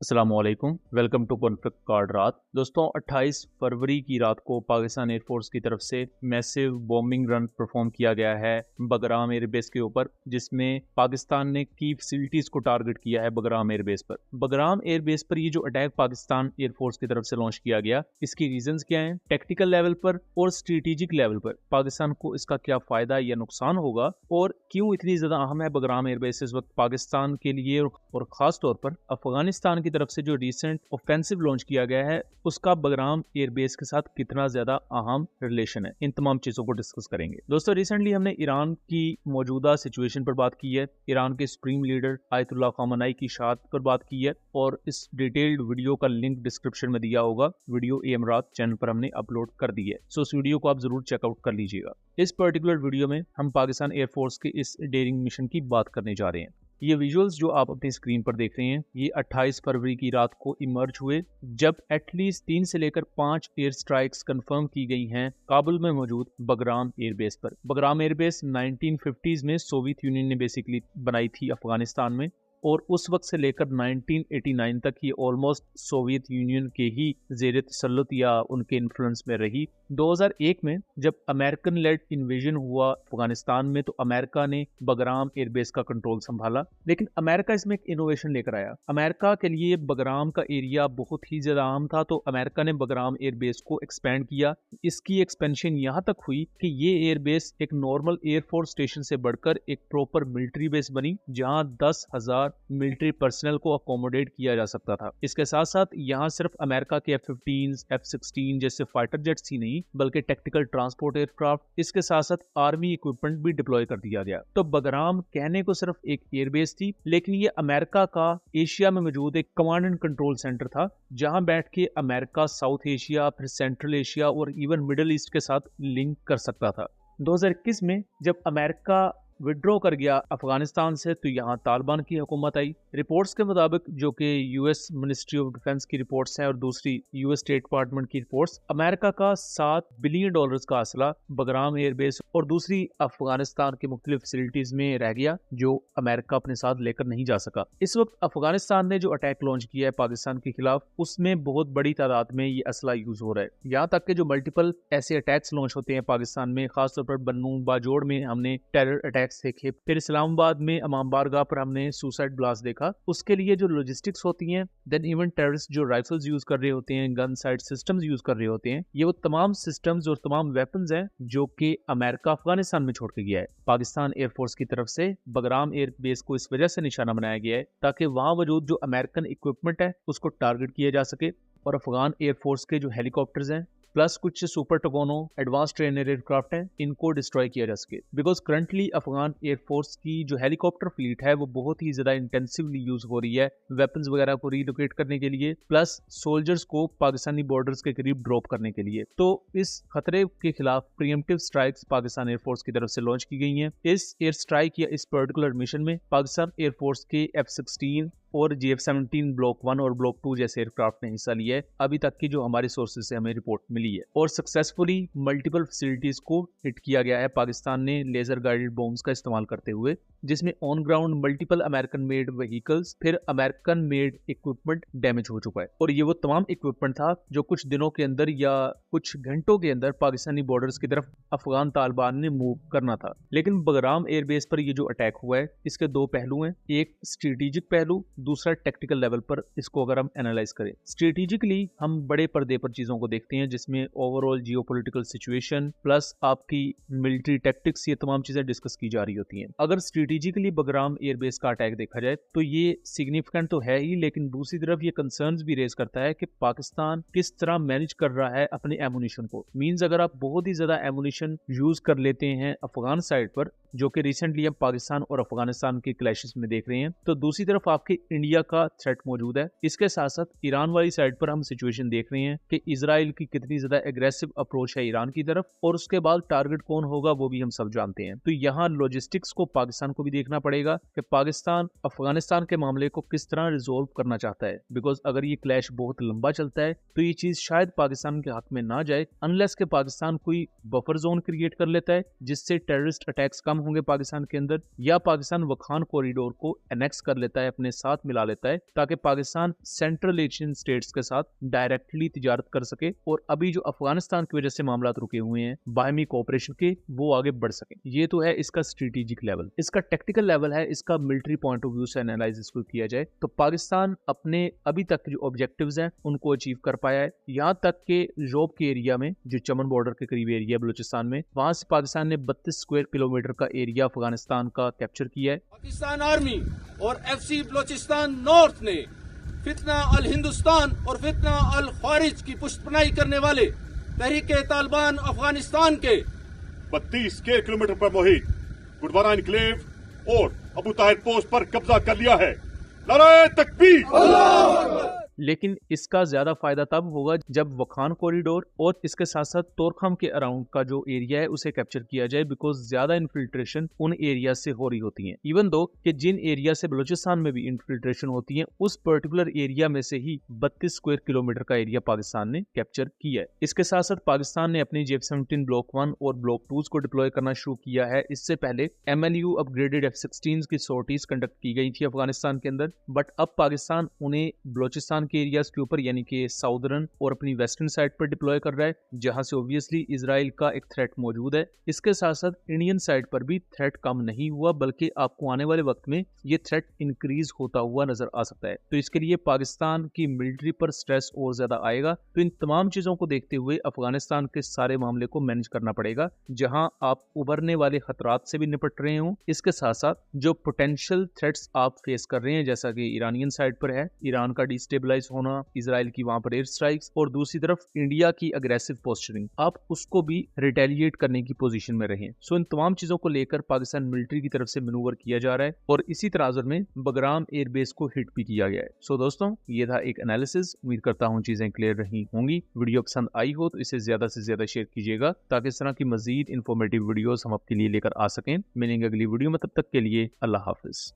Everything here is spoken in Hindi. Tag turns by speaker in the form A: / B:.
A: अस्सलामुअलैकुम, वेलकम टू कॉन्फ्लिक्ट कार्ड रात। दोस्तों 28 फरवरी की रात को पाकिस्तान एयरफोर्स की तरफ से मैसिव बॉम्बिंग रन परफॉर्म किया गया है बगराम एयरबेस के ऊपर, जिसमें पाकिस्तान ने की फैसिलिटीज को टारगेट किया है बगराम एयरबेस पर। बगराम एयरबेस पर ये जो अटैक पाकिस्तान एयरफोर्स की तरफ से लॉन्च किया गया, इसकी रीजंस क्या हैं, टेक्निकल लेवल पर और स्ट्रेटेजिक लेवल पर पाकिस्तान को इसका क्या फायदा या नुकसान होगा, और क्यों इतनी ज्यादा अहम है बगराम एयरबेस इस वक्त पाकिस्तान के लिए, और खास तौर पर अफगानिस्तान की तरफ से जो रिसेंट ऑफेंसिव लॉन्च किया गया है उसका बगराम एयरबेस के साथ कितना ज्यादा अहम रिलेशन है। इन तमाम चीजों को डिस्कस करेंगे। दोस्तों रिसेंटली हमने ईरान की मौजूदा सिचुएशन पर बात की है, ईरान के सुप्रीम लीडर आयतुल्लाह खामेनी की शहादत पर बात की है, और इस डिटेल्ड वीडियो का लिंक डिस्क्रिप्शन में दिया होगा। वीडियो एम रात चैनल पर हमने अपलोड कर दी है, सो इस वीडियो को आप जरूर चेकआउट कर लीजिएगा। इस पर्टिकुलर वीडियो में हम पाकिस्तान एयरफोर्स के इस डेयरिंग मिशन की बात करने जा रहे हैं। ये विजुअल्स जो आप अपनी स्क्रीन पर देख रहे हैं, ये 28 फरवरी की रात को इमर्ज हुए, जब एटलीस्ट 3 से लेकर 5 एयर स्ट्राइक्स कंफर्म की गई हैं काबुल में मौजूद बगराम एयरबेस पर। बगराम एयरबेस 1950s में सोवियत यूनियन ने बेसिकली बनाई थी अफगानिस्तान में, और उस वक्त से लेकर 1989 तक ये ऑलमोस्ट सोवियत यूनियन के ही ज़ेर तसल्लुत या उनके इन्फ्लुएंस में रही। 2001 में जब अमेरिकन लेड इन्वेजन हुआ अफगानिस्तान में, तो अमेरिका ने बगराम एयरबेस का कंट्रोल संभाला, लेकिन अमेरिका इसमें एक इनोवेशन लेकर आया। अमेरिका के लिए बगराम का एरिया बहुत ही ज्यादा अहम था, तो अमेरिका ने बगराम एयरबेस को एक्सपेंड किया। इसकी एक्सपेंशन यहाँ तक हुई कि ये एयरबेस एक नॉर्मल एयरफोर्स स्टेशन से बढ़कर एक प्रॉपर मिलिट्री बेस बनी, जहाँ 10,000 मिलिट्री पर्सनल को अकोमोडेट किया जा सकता था। इसके साथ साथ यहाँ सिर्फ अमेरिका के F-15, F-16 जैसे फाइटर जेट्स ही नहीं, बल्कि टेक्निकल ट्रांसपोर्ट एयरक्राफ्ट, इसके साथ साथ आर्मी इक्विपमेंट भी डिप्लॉय कर दिया गया। तो बगराम कहने को सिर्फ एक एयरबेस थी, लेकिन ये अमेरिका का एशिया में मौजूद एक कमांड एंड कंट्रोल सेंटर था, जहां बैठ के अमेरिका साउथ एशिया, फिर सेंट्रल एशिया और इवन मिडिल ईस्ट के साथ लिंक कर सकता था। 2021 में जब अमेरिका विड्रॉ कर गया अफगानिस्तान से, तो यहाँ तालिबान की हुकूमत आई। रिपोर्ट्स के मुताबिक, जो कि यूएस मिनिस्ट्री ऑफ डिफेंस की रिपोर्ट्स हैं और दूसरी यूएस स्टेट डिपार्टमेंट की रिपोर्ट्स, अमेरिका का $7 बिलियन का असला बगराम एयरबेस और दूसरी अफगानिस्तान के मुख्तलिफ फैसिलिटीज में रह गया, जो अमेरिका अपने साथ लेकर नहीं जा सका। इस वक्त अफगानिस्तान ने जो अटैक लॉन्च किया है पाकिस्तान के खिलाफ, उसमें बहुत बड़ी तादाद में ये असला यूज हो रहा है। यहाँ तक कि जो मल्टीपल ऐसे अटैक्स लॉन्च होते हैं पाकिस्तान में, खासतौर पर बन्नू बाजोड़ में हमने टेरर अटैक देखे, फिर इस्लामाबाद में इमाम बारगाह पर हमने सुसाइड ब्लास्ट देखा। उसके लिए जो लॉजिस्टिक्स होती हैं, देन इवन टेररिस्ट जो राइफल्स यूज कर रहे होते हैं, गन साइड सिस्टम्स यूज कर रहे होते हैं, ये वो तमाम सिस्टम्स और तमाम वेपन्स हैं जो कि अमेरिका अफगानिस्तान में छोड़ के गया है। पाकिस्तान एयरफोर्स की तरफ से बगराम एयरबेस को इस वजह से निशाना बनाया गया है ताकि वहां मौजूद जो अमेरिकन इक्विपमेंट है उसको टारगेट किया जा सके, और अफगान एयरफोर्स के जो हेलीकॉप्टर्स हैं प्लस कुछ सुपर टगोनो एडवांस ट्रेनर एयरक्राफ्ट हैं, इनको डिस्ट्रॉय किया जा सके। बिकॉज करंटली अफगान एयरफोर्स की जो हेलीकॉप्टर फ्लीट है वो बहुत ही ज्यादा इंटेंसिवली यूज हो रही है वेपन्स वगैरह को रिलोकेट करने के लिए, प्लस सोल्जर्स को पाकिस्तानी बॉर्डर्स के करीब ड्रॉप करने के लिए। तो इस खतरे के खिलाफ प्रीएम्प्टिव स्ट्राइक्स पाकिस्तान एयरफोर्स की तरफ से लॉन्च की गई हैं। इस एयर स्ट्राइक या इस पर्टिकुलर मिशन में पाकिस्तान एयरफोर्स के F-16 और GF-17 ब्लॉक 1 और ब्लॉक 2 जैसे एयरक्राफ्ट ने हिस्सा लिया है, अभी तक की जो हमारे सोर्सेज से हमें रिपोर्ट मिली है। और सक्सेसफुली मल्टीपल फैसिलिटीज को हिट किया गया है पाकिस्तान ने लेजर गाइडेड बॉम्ब्स का इस्तेमाल करते हुए, जिसमें on ground multiple American made vehicles, फिर अमेरिकन मेड इक्विपमेंट डैमेज हो चुका है। और ये वो तमाम इक्विपमेंट था जो कुछ दिनों के अंदर या कुछ घंटों के अंदर पाकिस्तानी बॉर्डर्स की तरफ अफगान तालिबान ने मूव करना था। लेकिन बगराम एयरबेस पर ये जो अटैक हुआ है, इसके दो पहलू हैं, एक स्ट्रेटेजिक पहलू, दूसरा टेक्निकल लेवल पर। इसको अगर हम एनालाइज करें स्ट्रेटेजिकली, हम बड़े पर्दे पर चीजों को देखते हैं, जिसमें ओवरऑल जियोपॉलिटिकल सिचुएशन प्लस आपकी मिलिट्री टैक्टिक्स, ये तमाम चीजें डिस्कस की जा रही होती हैं। अगर स्ट्रेटेजिकली बगराम एयरबेस का अटैक देखा जाए तो ये सिग्निफिकेंट तो है ही, लेकिन दूसरी तरफ ये कंसर्न्स भी रेज करता है कि पाकिस्तान किस तरह मैनेज कर रहा है अपने एमुनिशन को। मींस अगर आप बहुत ही ज्यादा एमुनिशन यूज कर लेते हैं अफगान साइड पर, जो कि रिसेंटली हम पाकिस्तान और अफगानिस्तान के क्लैशेस में देख रहे हैं, तो दूसरी तरफ आपके इंडिया का थ्रेट मौजूद है। इसके साथ साथ ईरान वाली साइड पर हम सिचुएशन देख रहे हैं कि इजराइल की कितनी ज्यादा एग्रेसिव अप्रोच है ईरान की तरफ, और उसके बाद टारगेट कौन होगा वो भी हम सब जानते हैं। तो यहाँ लॉजिस्टिक्स को पाकिस्तान को भी देखना पड़ेगा कि पाकिस्तान अफगानिस्तान के मामले को किस तरह रिजोल्व करना चाहता है। बिकॉज अगर ये क्लैश बहुत लंबा चलता है तो ये चीज शायद पाकिस्तान के हक में ना जाए, अनलेस के पाकिस्तान कोई बफर जोन क्रिएट कर लेता है जिससे टेररिस्ट अटैक्स कम होंगे पाकिस्तान के अंदर, या पाकिस्तान वखान कॉरिडोर को एनेक्स कर लेता है, अपने साथ मिला लेता है, ताकि पाकिस्तान सेंट्रल एशियन स्टेट्स के साथ डायरेक्टली तिजारत कर सके और अभी जो अफगानिस्तान की वजह से मामला रुके हुए हैं बाहमी कोऑपरेशन के, वो आगे बढ़ सके। ये तो है इसका स्ट्रेटेजिक लेवल। इसका टेक्निकल लेवल है, इसका मिलिट्री पॉइंट ऑफ व्यू से एनालिसिस को किया जाए तो पाकिस्तान अपने अभी तक जो ऑब्जेक्टिव्स हैं उनको अचीव कर पाया है। यहाँ तक के जोब के एरिया में, जो चमन बॉर्डर के करीब एरिया बलूचिस्तान में, वहां से पाकिस्तान ने 32 स्क्वायर किलोमीटर का एरिया अफगानिस्तान का कैप्चर किया है।
B: पाकिस्तान आर्मी और एफसी बलूचिस्तान नॉर्थ ने फितना अल हिंदुस्तान और फितना अल खारिज की पुष्टपनाही करने वाले तहरीके तालिबान अफगानिस्तान के
C: 32 स्क्वायर किलोमीटर पर मुहित गुरुद्वारा इनक्लेव और अबू ताहिर पोस्ट पर कब्जा कर लिया है। नारे तकबीर।
A: लेकिन इसका ज्यादा फायदा तब होगा जब वखान कॉरिडोर और इसके साथ साथ तोरखम के अराउंड का जो एरिया है उसे कैप्चर किया जाए, बिकॉज ज्यादा इन्फिल्ट्रेशन उन एरिया से हो रही होती है। इवन दो कि जिन एरिया से बलूचिस्तान में भी इन्फिल्ट्रेशन होती है, उस पर्टिकुलर एरिया में से ही 32 स्क्वायर किलोमीटर का एरिया पाकिस्तान ने कैप्चर किया है। इसके साथ साथ पाकिस्तान ने अपनी F-17 ब्लॉक 1 और ब्लॉक 2 को डिप्लॉय करना शुरू किया है। इससे पहले MLU अपग्रेडेड F-16 की सॉर्टीज कंडक्ट की गई थी अफगानिस्तान के अंदर, बट अब पाकिस्तान उन्हें बलूचिस्तान के एरियाज के ऊपर यानी कि साउदर्न और अपनी वेस्टर्न साइड पर डिप्लॉय कर रहा है, जहां से ऑब्वियसली इजराइल का एक थ्रेट मौजूद है। इसके साथ साथ इंडियन साइड पर भी थ्रेट कम नहीं हुआ, बल्कि आपको आने वाले वक्त में ये थ्रेट इंक्रीज होता हुआ नजर आ सकता है। तो इसके लिए पाकिस्तान की मिलिट्री पर स्ट्रेस और ज्यादा आएगा। तो इन तमाम चीजों को देखते हुए अफगानिस्तान के सारे मामले को मैनेज करना पड़ेगा, जहां आप उभरने वाले खतरात से भी निपट रहे हो, इसके साथ साथ जो पोटेंशियल थ्रेट्स आप फेस कर रहे हैं, जैसा कि ईरानियन साइड पर है ईरान का डिस्टेबलाइज होना, इजराइल की वहां पर एयर स्ट्राइक्स, और दूसरी तरफ इंडिया की अग्रेसिव पोस्चरिंग, आप उसको भी रिटेलिएट करने की पोजीशन में रहें। सो इन तमाम चीजों को लेकर पाकिस्तान मिलिट्री की तरफ से मैनूवर किया जा रहा है और इसी तराजुर में बगराम एयरबेस को हिट भी किया गया है। सो दोस्तों, ये था एक एनालिसिस। उम्मीद करता हूँ चीजें क्लियर रही होंगी। वीडियो पसंद आई हो तो इसे ज्यादा से ज्यादा शेयर कीजिएगा, ताकि इस तरह की मजीद इंफॉर्मेटिव वीडियोस हम आपके लिए लेकर आ सकें। मिलेंगे अगली वीडियो में, तब तक के लिए अल्लाह हाफिज।